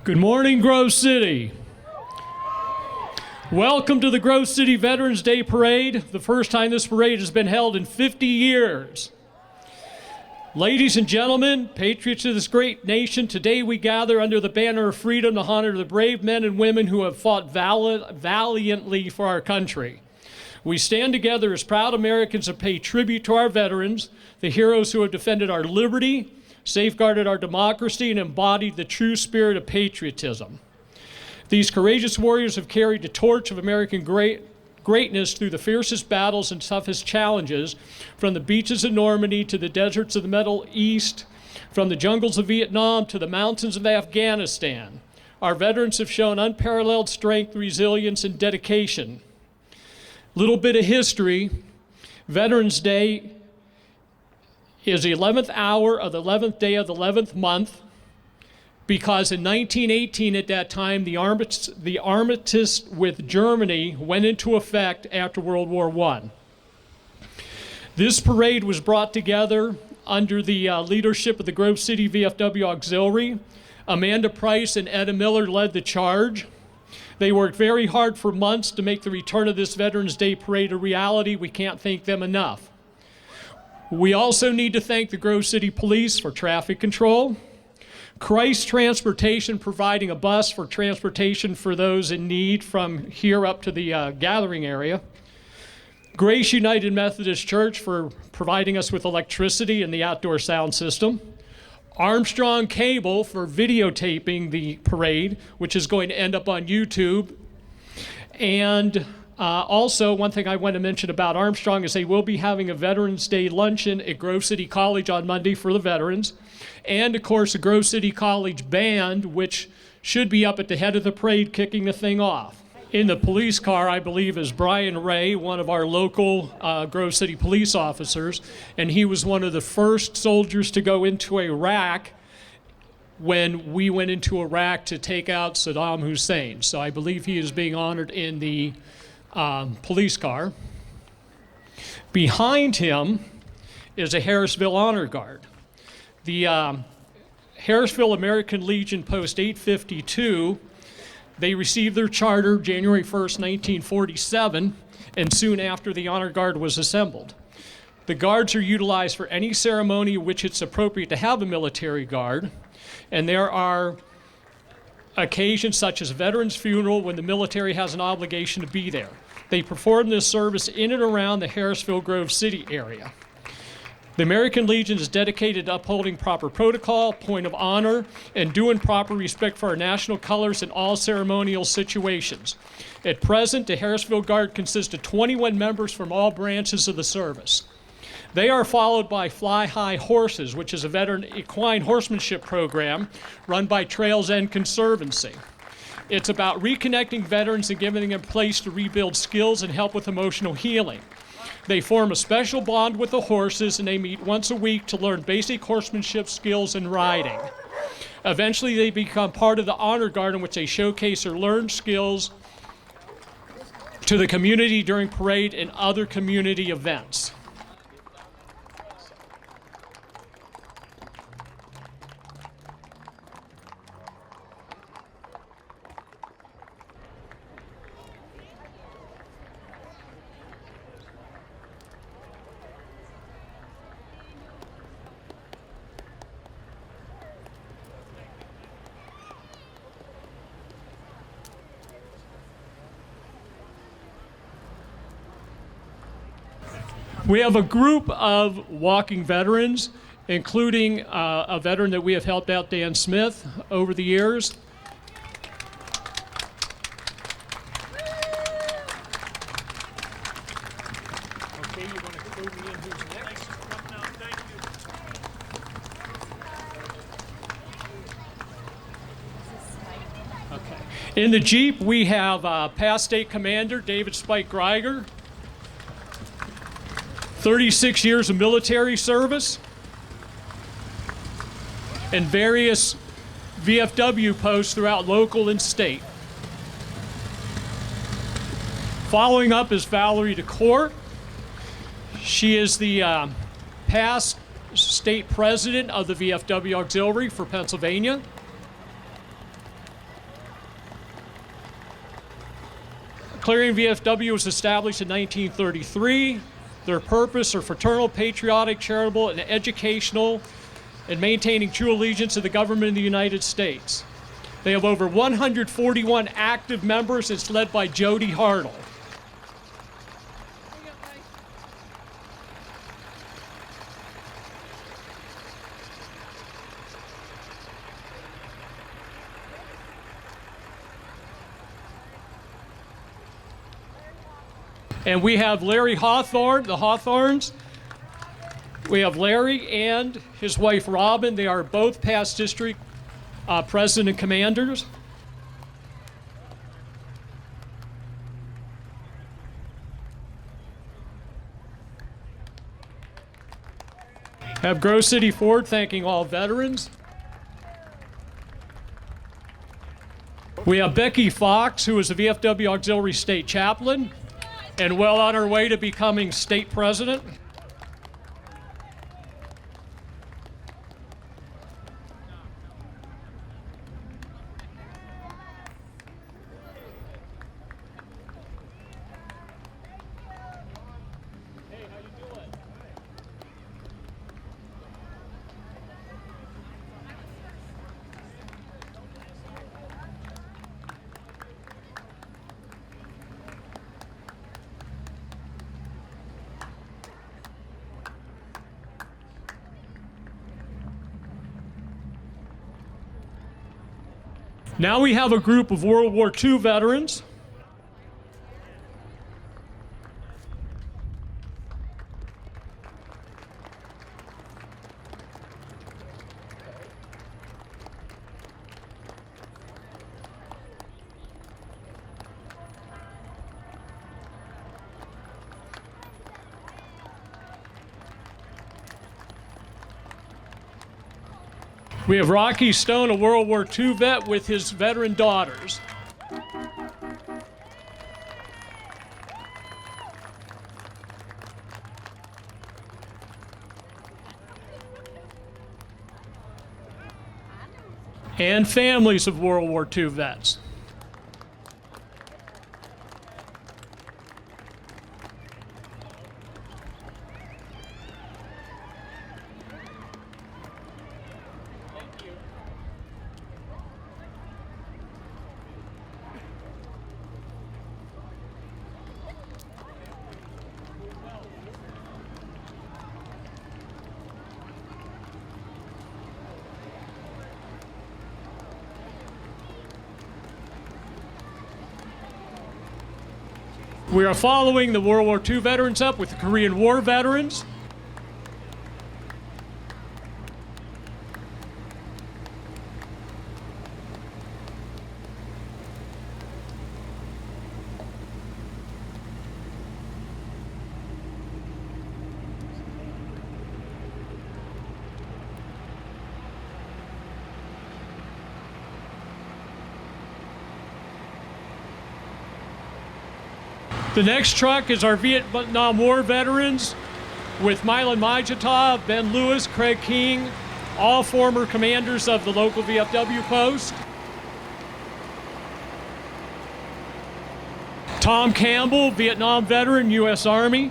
Good morning, Grove City. Welcome to the Grove City Veterans Day Parade, the first time this parade has been held in 50 years. Ladies and gentlemen, patriots of this great nation, today we gather under the banner of freedom to honor the brave men and women who have fought valiantly for our country. We stand together as proud Americans to pay tribute to our veterans, the heroes who have defended our liberty, safeguarded our democracy, and embodied the true spirit of patriotism. These courageous warriors have carried the torch of American greatness through the fiercest battles and toughest challenges, from the beaches of Normandy to the deserts of the Middle East, from the jungles of Vietnam to the mountains of Afghanistan. Our veterans have shown unparalleled strength, resilience, and dedication. Little bit of history. Veterans Day is the 11th hour of the 11th day of the 11th month, because in 1918 at that time, the armistice with Germany went into effect after World War I. This parade was brought together under the leadership of the Grove City VFW Auxiliary. Amanda Price and Etta Miller led the charge. They worked very hard for months to make the return of this Veterans Day Parade a reality. We can't thank them enough. We also need to thank the Grove City Police for traffic control, Christ Transportation providing a bus for transportation for those in need from here up to the gathering area, Grace United Methodist Church for providing us with electricity and the outdoor sound system, Armstrong Cable for videotaping the parade, which is going to end up on YouTube. And also, one thing I want to mention about Armstrong is they will be having a Veterans Day luncheon at Grove City College on Monday for the veterans. And of course, the Grove City College band, which should be up at the head of the parade kicking the thing off. In the police car, I believe, is Brian Ray, one of our local Grove City police officers, and he was one of the first soldiers to go into Iraq when we went into Iraq to take out Saddam Hussein. So I believe he is being honored in the police car. Behind him is a Harrisville Honor Guard. The Harrisville American Legion Post 852, they received their charter January 1st, 1947, and soon after the Honor Guard was assembled. The guards are utilized for any ceremony in which it's appropriate to have a military guard, and there are occasions such as a veteran's funeral when the military has an obligation to be there. They perform this service in and around the Harrisville Grove City area. The American Legion is dedicated to upholding proper protocol, point of honor, and due and proper respect for our national colors in all ceremonial situations. At present, the Harrisville Guard consists of 21 members from all branches of the service. They are followed by Fly High Horses, which is a veteran equine horsemanship program run by Trails End Conservancy. It's about reconnecting veterans and giving them a place to rebuild skills and help with emotional healing. They form a special bond with the horses, and they meet once a week to learn basic horsemanship skills and riding. Eventually, they become part of the Honor Guard, in which they showcase their learned skills to the community during parade and other community events. We have a group of walking veterans, including a veteran that we have helped out, Dan Smith, over the years. Okay, you want to throw me in who's next? Thank you. Okay. In the Jeep, we have past State Commander David Spike Greiger. 36 years of military service, and various VFW posts throughout local and state. Following up is Valerie DeCourt. She is the past state president of the VFW Auxiliary for Pennsylvania. Clearing VFW was established in 1933. Their purpose are fraternal, patriotic, charitable, and educational, and maintaining true allegiance to the government of the United States. They have over 141 active members. It's led by Jody Hartle. And we have Larry Hawthorne, the Hawthorns. We have Larry and his wife Robin. They are both past district president and commanders. Have Grove City Ford thanking all veterans. We have Becky Fox, who is a VFW Auxiliary State Chaplain and well on her way to becoming state president. Now we have a group of World War II veterans. We have Rocky Stone, a World War II vet, with his veteran daughters. And families of World War II vets. We are following the World War II veterans up with the Korean War veterans. The next truck is our Vietnam War veterans with Milan Majita, Ben Lewis, Craig King, all former commanders of the local VFW post. Tom Campbell, Vietnam veteran, U.S. Army.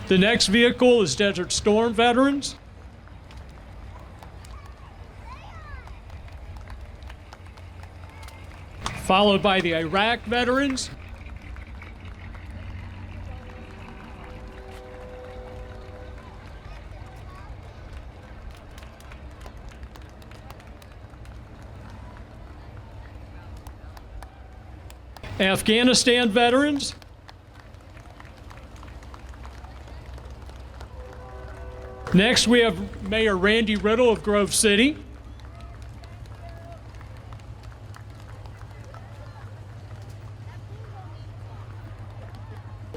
The next vehicle is Desert Storm veterans. Followed by the Iraq veterans. Afghanistan veterans. Next, we have Mayor Randy Riddle of Grove City.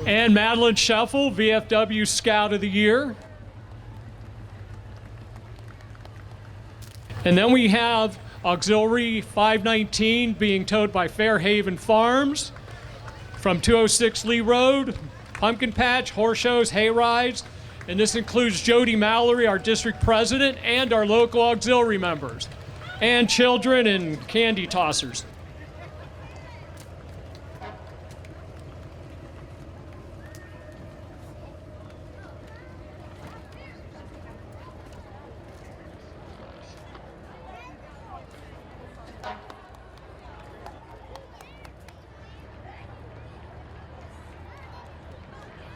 And Madeline Scheffel, VFW Scout of the Year. And then we have Auxiliary 519 being towed by Fairhaven Farms from 206 Lee Road, pumpkin patch, horse shows, hay rides, and this includes Jody Mallory, our district president, and our local auxiliary members, and children and candy tossers.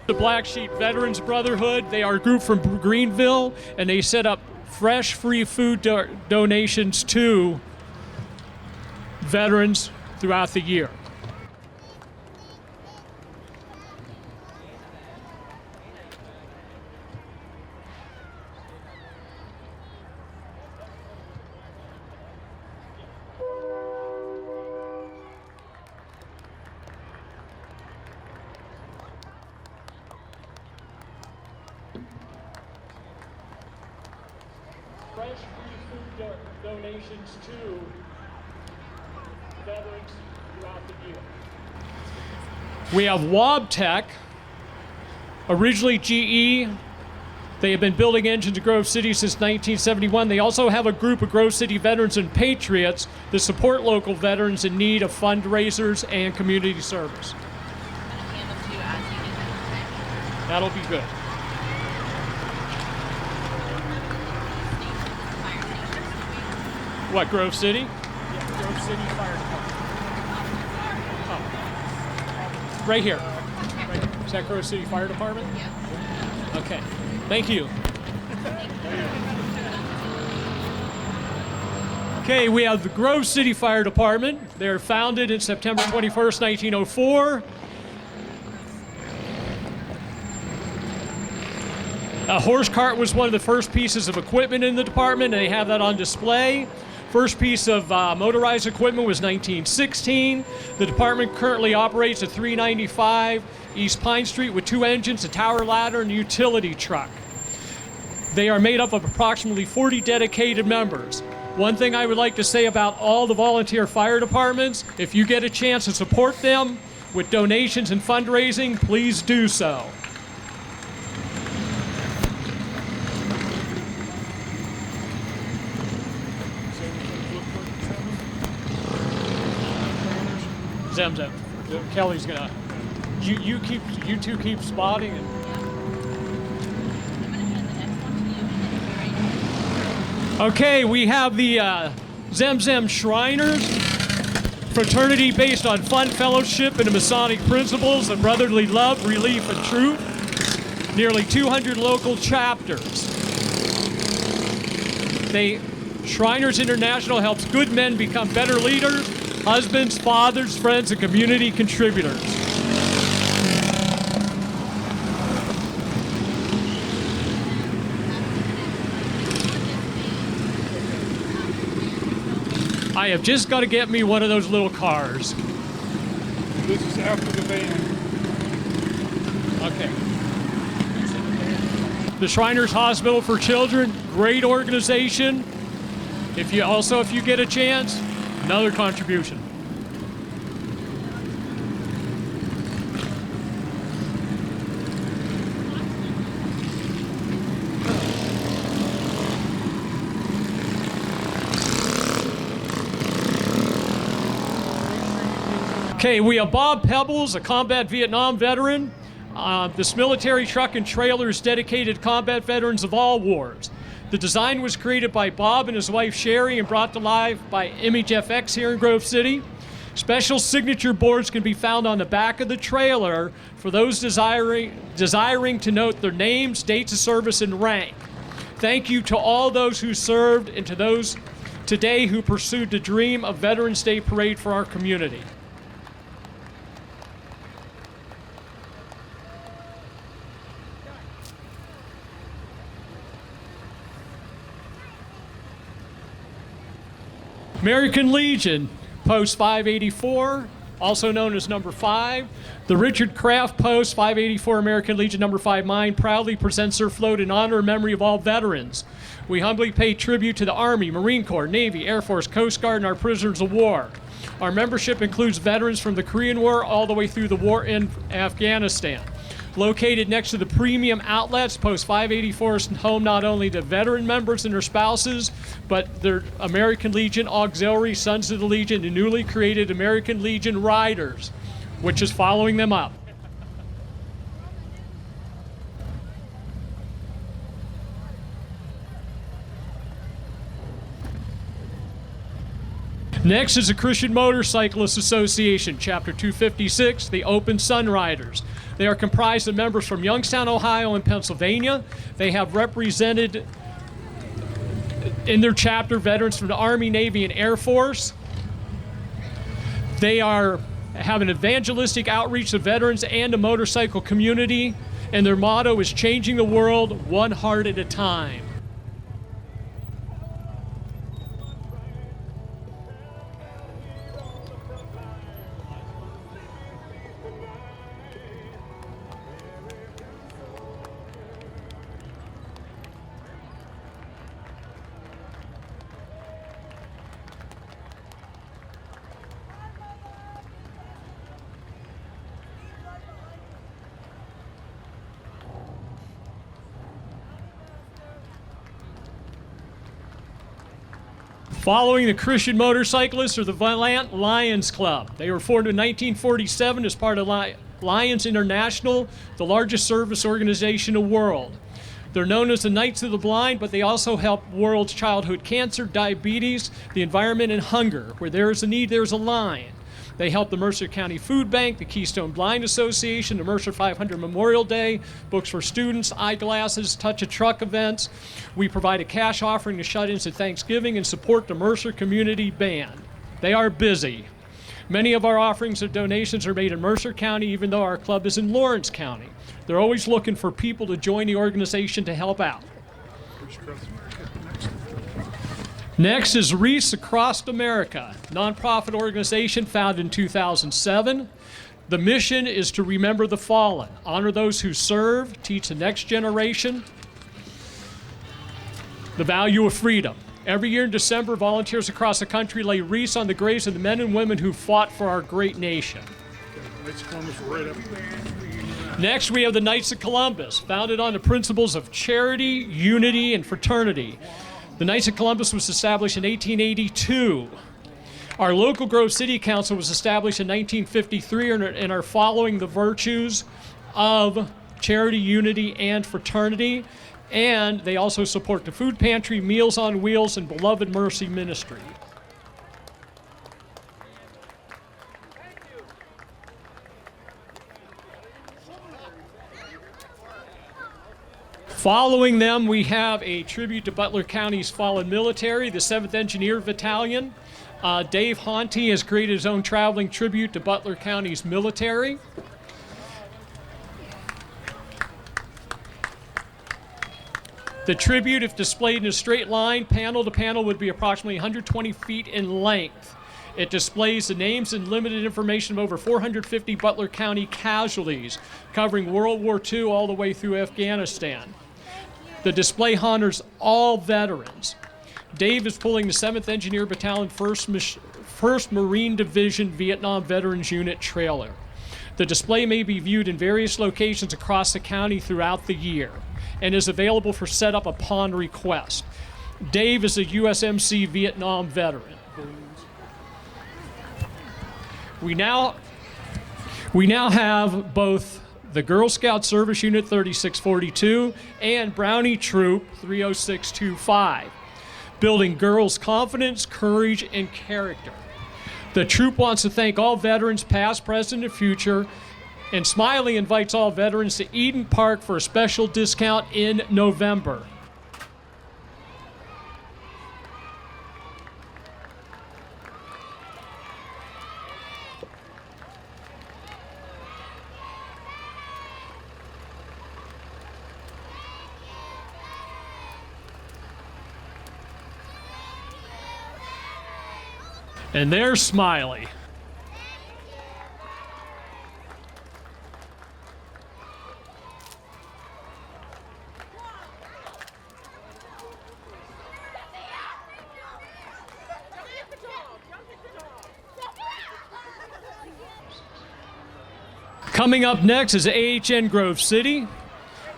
The Black Sheep Veterans Brotherhood, they are a group from Greenville, and they set up fresh free food donations to veterans throughout the year. Fresh free food donations to veterans throughout the year. We have Wabtec, originally GE. They have been building engines in Grove City since 1971. They also have a group of Grove City veterans and patriots that support local veterans in need of fundraisers and community service. That'll be good. What, Grove City? Yeah, Grove City Fire Department. Oh. Right here. Right here. Is that Grove City Fire Department? Yeah. Okay. Thank you. Okay, we have the Grove City Fire Department. They're founded in September 21st, 1904. A horse cart was one of the first pieces of equipment in the department, and they have that on display. First piece of motorized equipment was 1916. The department currently operates a 395 East Pine Street with 2 engines, a tower ladder, and a utility truck. They are made up of approximately 40 dedicated members. One thing I would like to say about all the volunteer fire departments, if you get a chance to support them with donations and fundraising, please do so. Zem. Kelly's gonna. You two keep spotting and. Okay, we have the Zem Shriners, fraternity based on fun fellowship and the Masonic principles of brotherly love, relief, and truth. Nearly 200 local chapters. Shriners International helps good men become better leaders, husbands, fathers, friends, and community contributors. I have just got to get me one of those little cars. This is after the van. Okay. The Shriners Hospital for Children, great organization. If you get a chance, another contribution. Okay, we have Bob Pebbles, a combat Vietnam veteran. This military truck and trailer is dedicated to combat veterans of all wars. The design was created by Bob and his wife Sherry and brought to life by Image FX here in Grove City. Special signature boards can be found on the back of the trailer for those desiring to note their names, dates of service, and rank. Thank you to all those who served and to those today who pursued the dream of Veterans Day Parade for our community. American Legion, Post 584, also known as number 5. The Richard Craft Post 584 American Legion number 5 Mine proudly presents their float in honor and memory of all veterans. We humbly pay tribute to the Army, Marine Corps, Navy, Air Force, Coast Guard, and our prisoners of war. Our membership includes veterans from the Korean War all the way through the war in Afghanistan. Located next to the premium outlets, Post 584 is home not only to veteran members and their spouses, but their American Legion Auxiliary, Sons of the Legion, and newly created American Legion Riders, which is following them up. Next is the Christian Motorcyclists Association, Chapter 256, the Open Sun Riders. They are comprised of members from Youngstown, Ohio, and Pennsylvania. They have represented in their chapter veterans from the Army, Navy, and Air Force. They have an evangelistic outreach to veterans and the motorcycle community, and their motto is changing the world one heart at a time. Following the Christian Motorcyclists are the Valiant Lions Club. They were formed in 1947 as part of Lions International, the largest service organization in the world. They're known as the Knights of the Blind, but they also help world's childhood cancer, diabetes, the environment, and hunger. Where there is a need, there's a lion. They help the Mercer County Food Bank, the Keystone Blind Association, the Mercer 500 Memorial Day, books for students, eyeglasses, Touch a Truck events. We provide a cash offering to shut-ins at Thanksgiving and support the Mercer Community Band. They are busy. Many of our offerings and donations are made in Mercer County, even though our club is in Lawrence County. They're always looking for people to join the organization to help out. Next is Wreaths Across America, nonprofit organization founded in 2007. The mission is to remember the fallen, honor those who serve, teach the next generation the value of freedom. Every year in December, volunteers across the country lay wreaths on the graves of the men and women who fought for our great nation. Next, we have the Knights of Columbus, founded on the principles of charity, unity, and fraternity. The Knights of Columbus was established in 1882. Our local Grove City Council was established in 1953 and are following the virtues of charity, unity, and fraternity. And they also support the food pantry, Meals on Wheels, and Beloved Mercy Ministry. Following them, we have a tribute to Butler County's fallen military, the 7th Engineer Battalion. Dave Honte has created his own traveling tribute to Butler County's military. The tribute, if displayed in a straight line, panel to panel, would be approximately 120 feet in length. It displays the names and limited information of over 450 Butler County casualties, covering World War II all the way through Afghanistan. The display honors all veterans. Dave is pulling the 7th Engineer Battalion, 1st Marine Division Vietnam Veterans Unit trailer. The display may be viewed in various locations across the county throughout the year and is available for setup upon request. Dave is a USMC Vietnam veteran. We now have both the Girl Scout Service Unit 3642 and Brownie Troop 30625, building girls' confidence, courage, and character. The troop wants to thank all veterans, past, present, and future, and Smiley invites all veterans to Eden Park for a special discount in November. And there's Smiley. Coming up next is AHN Grove City.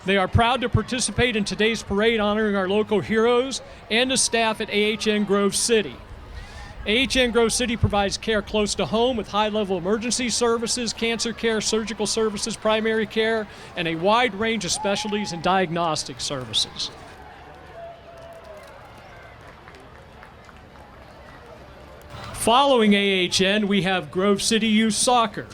They are proud to participate in today's parade honoring our local heroes and the staff at AHN Grove City. AHN Grove City provides care close to home with high-level emergency services, cancer care, surgical services, primary care, and a wide range of specialties and diagnostic services. Following AHN, we have Grove City Youth Soccer.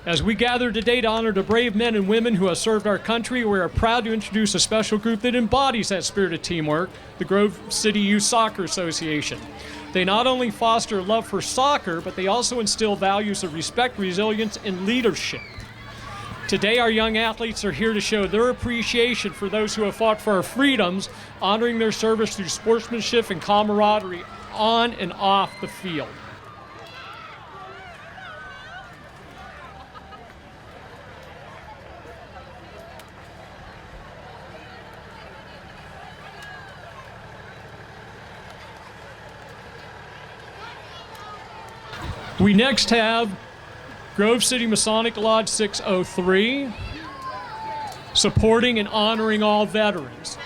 As we gather today to honor the brave men and women who have served our country, we are proud to introduce a special group that embodies that spirit of teamwork, the Grove City Youth Soccer Association. They not only foster love for soccer, but they also instill values of respect, resilience, and leadership. Today, our young athletes are here to show their appreciation for those who have fought for our freedoms, honoring their service through sportsmanship and camaraderie on and off the field. We next have Grove City Masonic Lodge 603, supporting and honoring all veterans.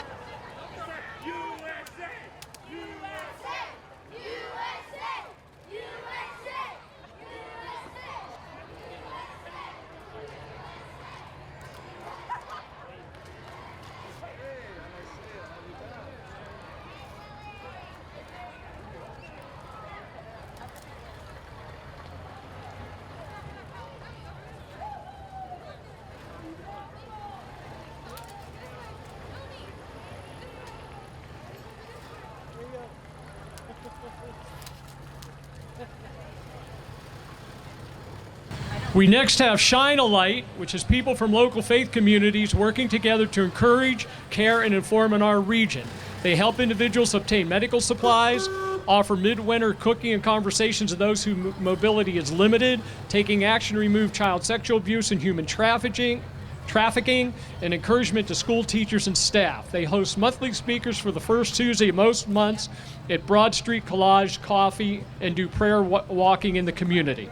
We next have Shine a Light, which is people from local faith communities working together to encourage, care, and inform in our region. They help individuals obtain medical supplies, offer midwinter cooking and conversations to those whose mobility is limited, taking action to remove child sexual abuse and human trafficking, and encouragement to school teachers and staff. They host monthly speakers for the first Tuesday of most months at Broad Street Collage Coffee and do prayer walking in the community.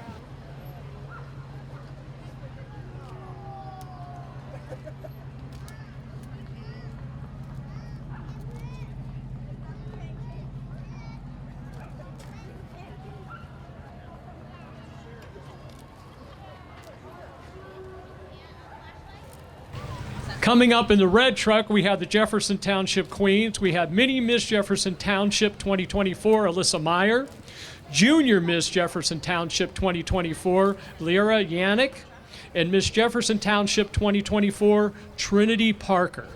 Coming up in the red truck, we have the Jefferson Township Queens. We have Mini Miss Jefferson Township 2024, Alyssa Meyer. Junior Miss Jefferson Township 2024, Lyra Yannick. And Miss Jefferson Township 2024, Trinity Parker.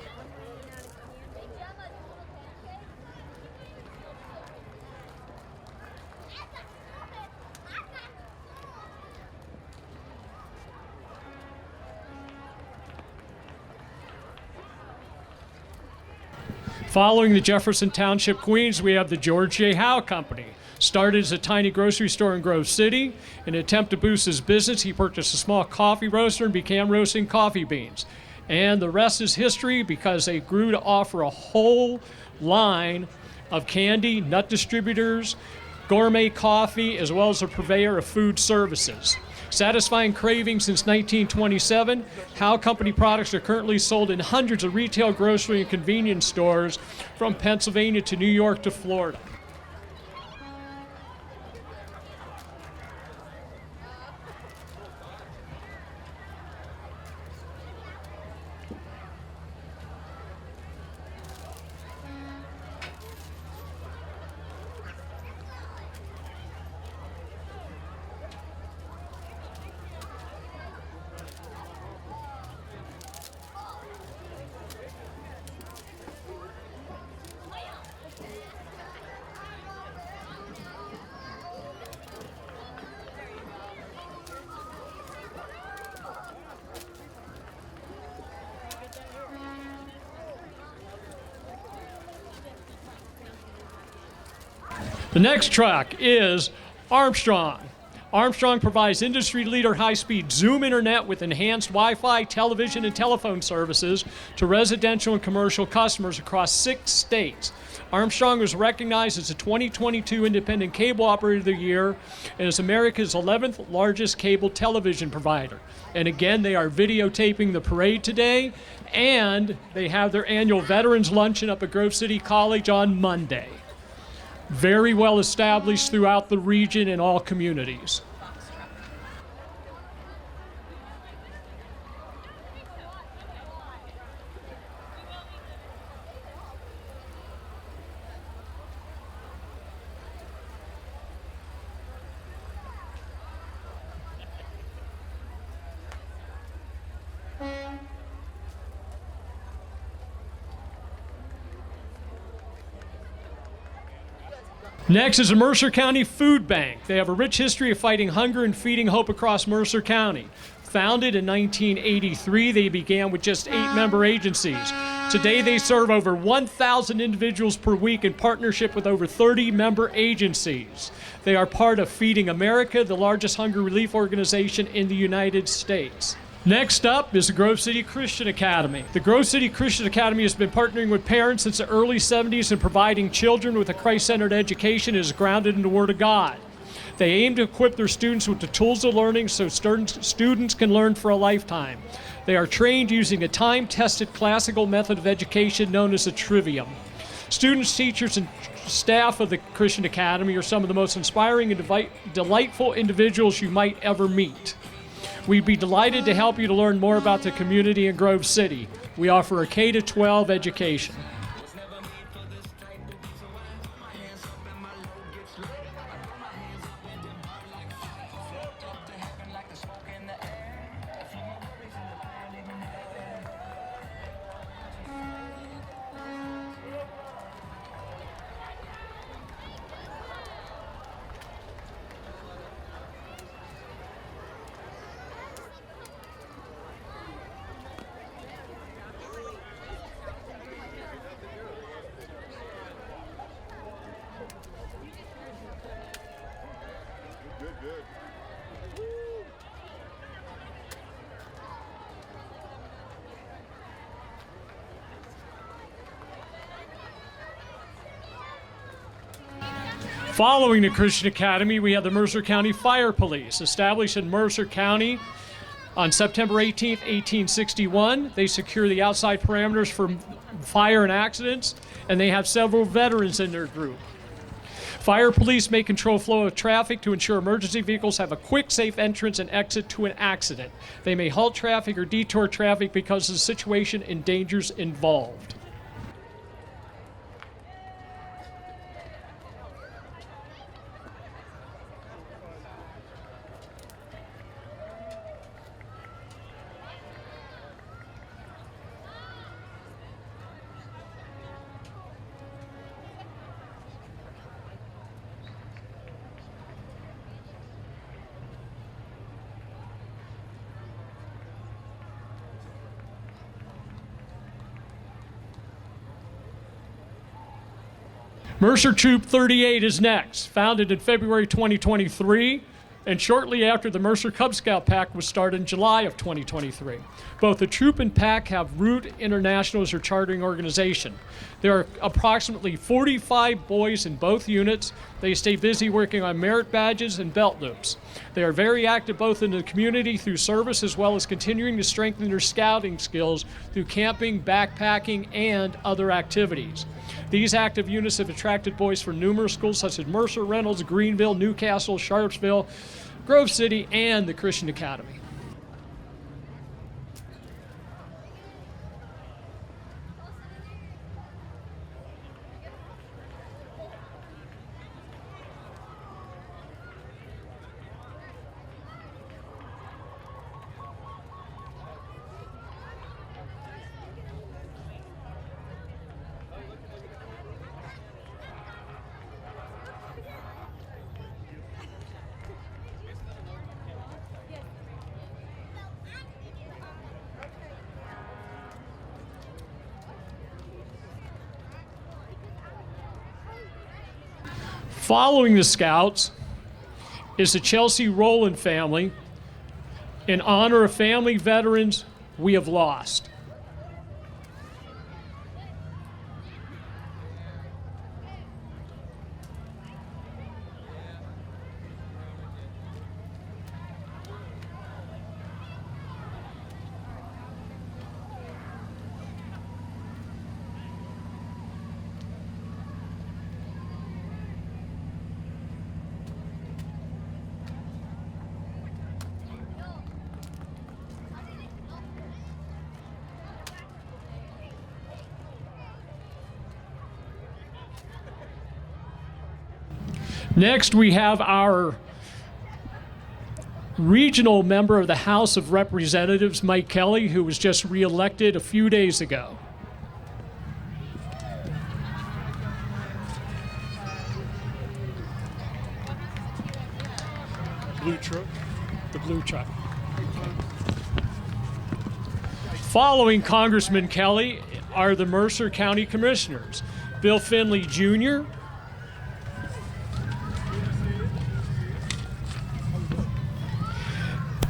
Following the Jefferson Township Queens, we have the George J. Howe Company. Started as a tiny grocery store in Grove City. In an attempt to boost his business, he purchased a small coffee roaster and began roasting coffee beans. And the rest is history because they grew to offer a whole line of candy, nut distributors, gourmet coffee, as well as a purveyor of food services. Satisfying cravings since 1927, Howe Company products are currently sold in hundreds of retail, grocery, and convenience stores from Pennsylvania to New York to Florida. The next truck is Armstrong. Armstrong provides industry leader high-speed Zoom internet with enhanced Wi-Fi, television, and telephone services to residential and commercial customers across 6 states. Armstrong was recognized as the 2022 Independent Cable Operator of the Year and is America's 11th largest cable television provider. And again, they are videotaping the parade today, and they have their annual Veterans Luncheon up at Grove City College on Monday. Very well established throughout the region and all communities. Next is the Mercer County Food Bank. They have a rich history of fighting hunger and feeding hope across Mercer County. Founded in 1983, they began with just 8 member agencies. Today, they serve over 1,000 individuals per week in partnership with over 30 member agencies. They are part of Feeding America, the largest hunger relief organization in the United States. Next up is the Grove City Christian Academy. The Grove City Christian Academy has been partnering with parents since the early 70s and providing children with a Christ-centered education that is grounded in the Word of God. They aim to equip their students with the tools of learning so students can learn for a lifetime. They are trained using a time-tested classical method of education known as the Trivium. Students, teachers, and staff of the Christian Academy are some of the most inspiring and delightful individuals you might ever meet. We'd be delighted to help you to learn more about the community in Grove City. We offer a K-12 education. Following the Christian Academy, we have the Mercer County Fire Police. Established in Mercer County on September 18, 1861, they secure the outside parameters for fire and accidents, and they have several veterans in their group. Fire police may control flow of traffic to ensure emergency vehicles have a quick, safe entrance and exit to an accident. They may halt traffic or detour traffic because the situation and dangers involved. Mercer Troop 38 is next. Founded in February 2023, and shortly after the Mercer Cub Scout Pack was started in July of 2023. Both the troop and pack have Root International as their chartering organization. There are approximately 45 boys in both units. They stay busy working on merit badges and belt loops. They are very active both in the community through service as well as continuing to strengthen their scouting skills through camping, backpacking, and other activities. These active units have attracted boys from numerous schools such as Mercer, Reynolds, Greenville, Newcastle, Sharpsville, Grove City, and the Christian Academy. Following the Scouts is the Chelsea Rowland family in honor of family veterans we have lost. Next, we have our regional member of the House of Representatives, Mike Kelly, who was just reelected a few days ago. Blue truck. The blue truck. Following Congressman Kelly are the Mercer County Commissioners, Bill Finley Jr.,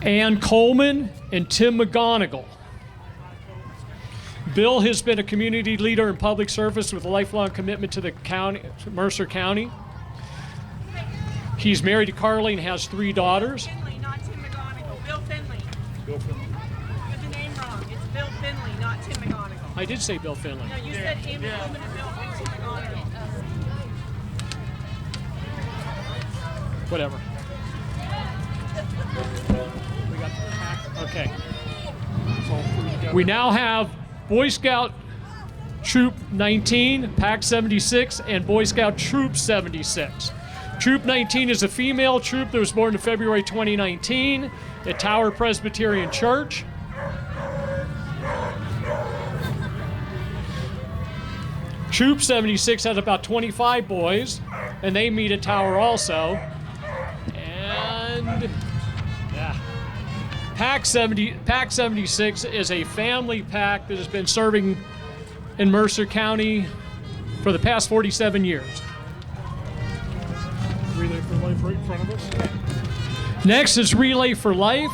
Ann Coleman, and Tim McGonigal. Bill has been a community leader in public service with a lifelong commitment to the county, Mercer County. He's married to Carly and has 3 daughters. Finley, not Tim McGonigal. Bill Finley. Bill Finley. You got the name wrong. It's Bill Finley, not Tim McGonigal. I did say Bill Finley. No, you said Amy Coleman and Bill and Tim McGonigal. Whatever. Okay. We now have Boy Scout Troop 19, Pack 76, and Boy Scout Troop 76. Troop 19 is a female troop that was born in February 2019 at Tower Presbyterian Church. Troop 76 has about 25 boys, and they meet at Tower also. And yeah. Pack 76 is a family pack that has been serving in Mercer County for the past 47 years. Relay for Life right in front of us. Next is Relay for Life.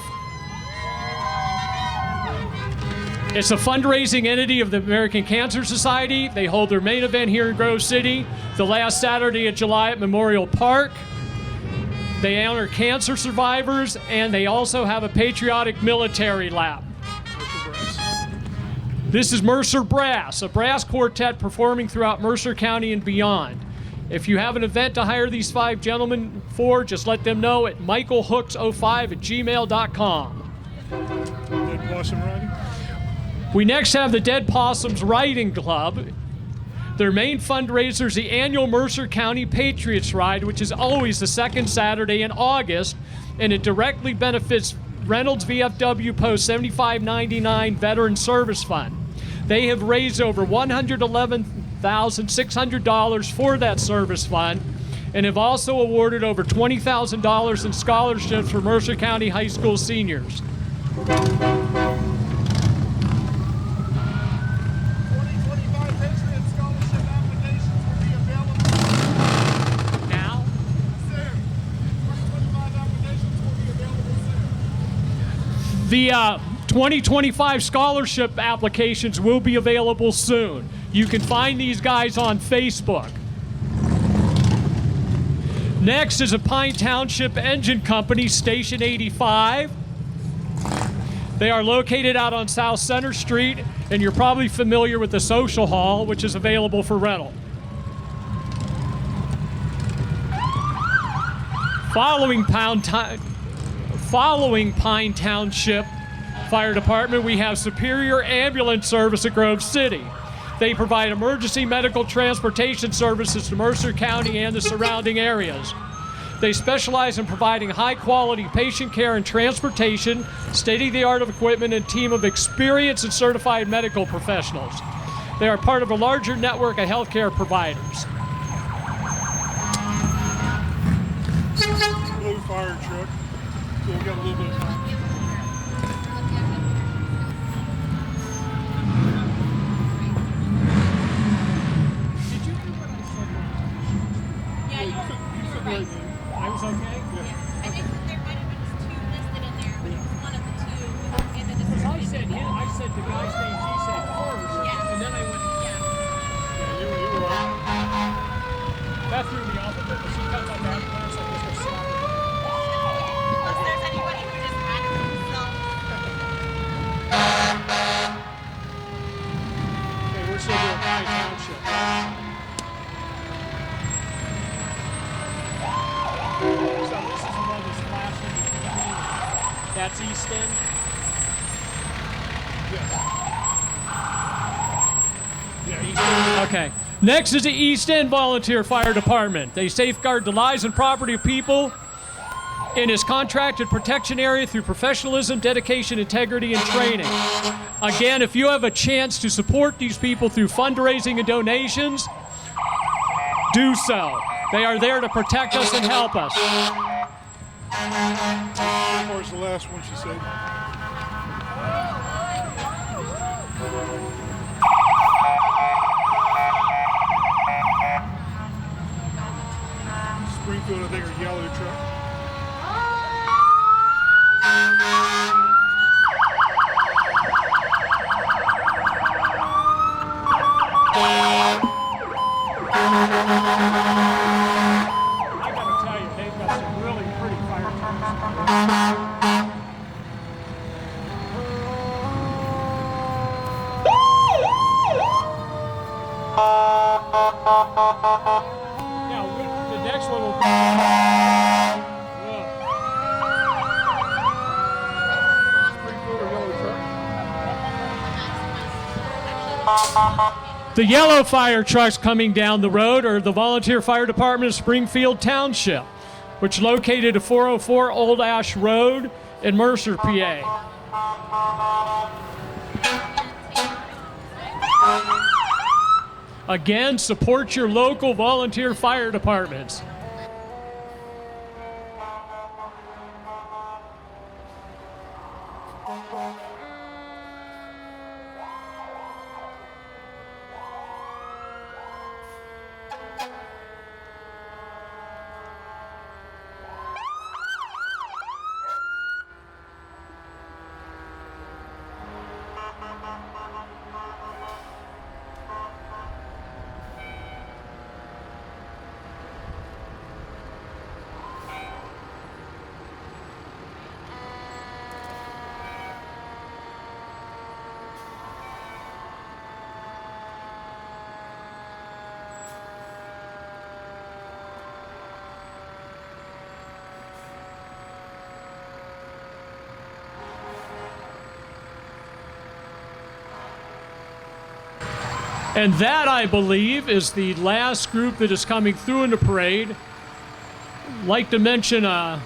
It's a fundraising entity of the American Cancer Society. They hold their main event here in Grove City the last Saturday of July at Memorial Park. They honor cancer survivors, and they also have a patriotic military lap. This is Mercer Brass, a brass quartet performing throughout Mercer County and beyond. If you have an event to hire these 5 gentlemen for, just let them know at michaelhooks05@gmail.com. Dead Possum Riding. We next have the Dead Possums Riding Club. Their main fundraiser is the annual Mercer County Patriots Ride, which is always the second Saturday in August, and it directly benefits Reynolds VFW Post 7599 Veteran Service Fund. They have raised over $111,600 for that service fund and have also awarded over $20,000 in scholarships for Mercer County high school seniors. The 2025 scholarship applications will be available soon. You can find these guys on Facebook. Next is a Pine Township Engine Company, Station 85. They are located out on South Center Street, and you're probably familiar with the Social Hall, which is available for rental. Following Pine Township Fire Department, we have Superior Ambulance Service at Grove City. They provide emergency medical transportation services to Mercer County and the surrounding areas. They specialize in providing high-quality patient care and transportation, state-of-the-art equipment, and team of experienced and certified medical professionals. They are part of a larger network of healthcare providers. Blue fire truck. So we got a little bit of time. Yeah, you were right. I was okay? I think the guy's name she said first, Yeah. and then I went, Yeah. Yeah, you were right. that threw me off a bit, but she cut my bad plans, so I guess I stopped. Unless there's anybody who just had it themselves. Okay, we're still doing High Township. So this is the one that's flashing. That's East End. Yes. Yeah, East Okay. Next is the East End Volunteer Fire Department. They safeguard the lives and property of people in its contracted protection area through professionalism, dedication, integrity, and training. Again, if you have a chance to support these people through fundraising and donations, do so. They are there to protect us and help us. Where's the last one she said? Springfield, I think, are yellow truck. I gotta tell you, they've got some really pretty fire trucks. Now, the next one will be. Springfield or yellow truck? The yellow fire trucks coming down the road are the Volunteer Fire Department of Springfield Township, which is located at 404 Old Ash Road in Mercer, PA. Again, support your local volunteer fire departments. And that, I believe, is the last group that is coming through in the parade. I'd like to mention a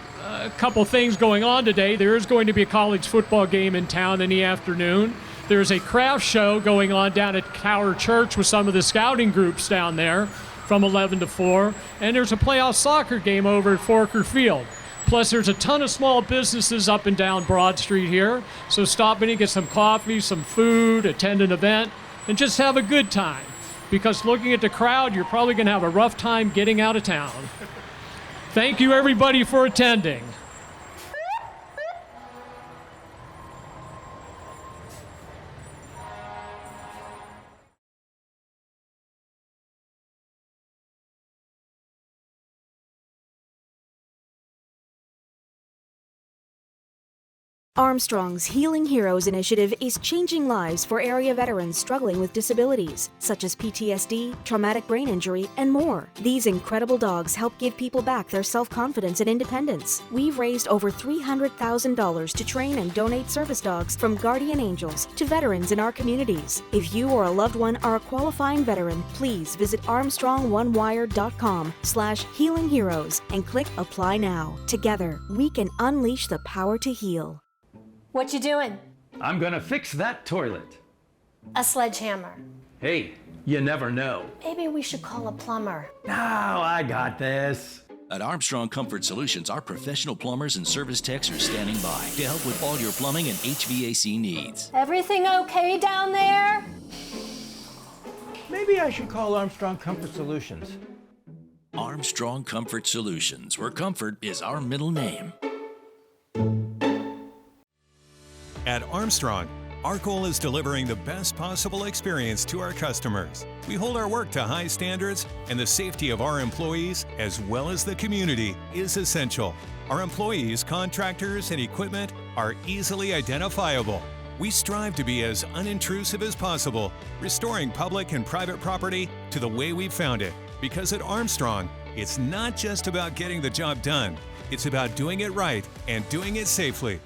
couple things going on today. There is going to be a college football game in town in the afternoon. There's a craft show going on down at Cower Church with some of the scouting groups down there from 11 to 4. And there's a playoff soccer game over at Forker Field. Plus, there's a ton of small businesses up and down Broad Street here. So stop in and get some coffee, some food, attend an event, and just have a good time. Because looking at the crowd, you're probably going to have a rough time getting out of town. Thank you, everybody, for attending. Armstrong's Healing Heroes initiative is changing lives for area veterans struggling with disabilities, such as PTSD, traumatic brain injury, and more. These incredible dogs help give people back their self-confidence and independence. We've raised over $300,000 to train and donate service dogs from guardian angels to veterans in our communities. If you or a loved one are a qualifying veteran, please visit armstrongonewire.com/healingheroes and click Apply Now. Together, we can unleash the power to heal. What you doing? I'm gonna fix that toilet. A sledgehammer. Hey, you never know. Maybe we should call a plumber. No, I got this. At Armstrong Comfort Solutions, our professional plumbers and service techs are standing by to help with all your plumbing and HVAC needs. Everything okay down there? Maybe I should call Armstrong Comfort Solutions. Armstrong Comfort Solutions, where comfort is our middle name. At Armstrong, Our goal is delivering the best possible experience to our customers. We hold our work to high standards, and the safety of our employees, as well as the community, is essential. Our employees, contractors, and equipment are easily identifiable. We strive to be as unintrusive as possible, restoring public and private property to the way we found it. Because at Armstrong, it's not just about getting the job done, it's about doing it right and doing it safely.